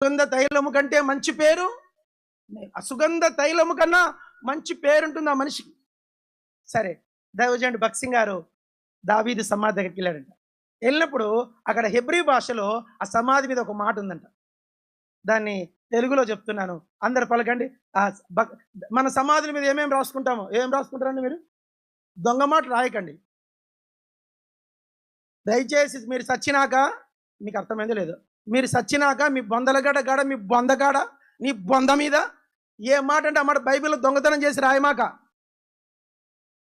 సుగంధ తైలము కంటే మంచి పేరు, అసుగంధ తైలము కన్నా మంచి పేరు ఉంటుంది ఆ మనిషికి. సరే, దైవజనుడు భక్సింగ్ గారు దావీదు సమాధి దగ్గరికి వెళ్ళాడంట. వెళ్ళినప్పుడు అక్కడ హెబ్రీ భాషలో ఆ సమాధి మీద ఒక మాట ఉందంట. దాన్ని తెలుగులో చెప్తున్నాను, అందరు పలకండి. మన సమాధుల మీద ఏమేమి రాసుకుంటామో, ఏం రాసుకుంటారండి మీరు? దొంగ మాట రాయకండి దయచేసి. మీరు సచ్చినాక, మీకు అర్థమైందో లేదో, మీరు సచ్చినాక మీ బొందలగడ గడ, మీ బొందగాడ, నీ బొంద మీద ఏ మాట అంటే ఆ మాట బైబిల్లో దొంగతనం చేసి రాయమాక.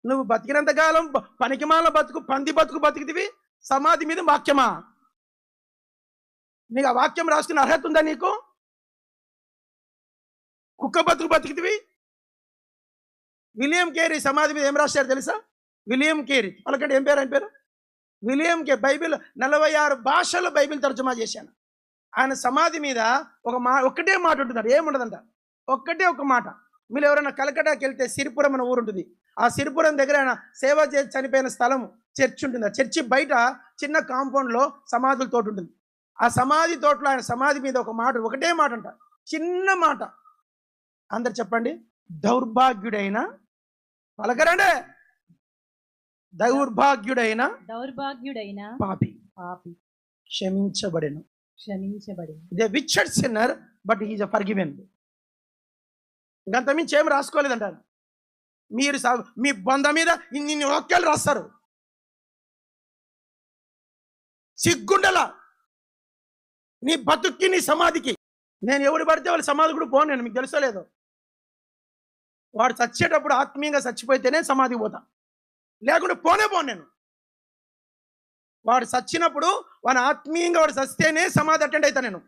నువ్వు బతికినంతకాలం పనికిమాల బతుకు, పంది బతుకు బతికితివి, సమాధి మీద వాక్యమా? నీకు ఆ వాక్యం రాసుకునే అర్హత ఉందా నీకు? కుక్క బతుకు బతికితివి. విలియం కేరీ సమాధి మీద ఏం రాశారు తెలుసా? విలియం కేరీ, వాళ్ళకంటే ఏం పేరు? ఆయన పేరు విలియం కే. బైబిల్ 46 భాషల్లో బైబిల్ తర్జుమా చేశాను. ఆయన సమాధి మీద ఒక్కటే మాట ఉంటున్నారు, ఏముండదంట, ఒక్కటే ఒక మాట. మీరు ఎవరైనా కలకటాకి వెళ్తే సిరిపురం అనే ఊరు ఉంటుంది. ఆ సిరిపురం దగ్గర ఆయన సేవ చేసి చనిపోయిన స్థలం చర్చి ఉంటుంది. ఆ చర్చి బయట చిన్న కాంపౌండ్లో సమాధుల తోట ఉంటుంది. ఆ సమాధి తోటలో ఆయన సమాధి మీద ఒక మాట, ఒకటే మాట అంట, చిన్న మాట. అందరు చెప్పండి, దౌర్భాగ్యుడైన, పలకరండే, దౌర్భాగ్యుడైన పాపి క్షమించబడెను. దే విచర్డ్ sinner but he is forgiven. ఇంకంత మించి ఏం రాసుకోలేదంటారు. మీరు మీ బొంద మీద ఇన్ని వాక్యాలు రాస్తారు. సిగ్గుండలా నీ బతుక్కి, నీ సమాధికి. నేను ఎవడు పడితే వాళ్ళ సమాధి కూడా పోను. నేను మీకు తెలుసలేదు, వాడు చచ్చేటప్పుడు ఆత్మీయంగా చచ్చిపోతేనే సమాధికి పోతా, లేకుంటే పోను నేను. వాడు చచ్చినప్పుడు వాడు ఆత్మీయంగా వాడు చస్తేనే సమాధి అటెండ్ అవుతా నేను.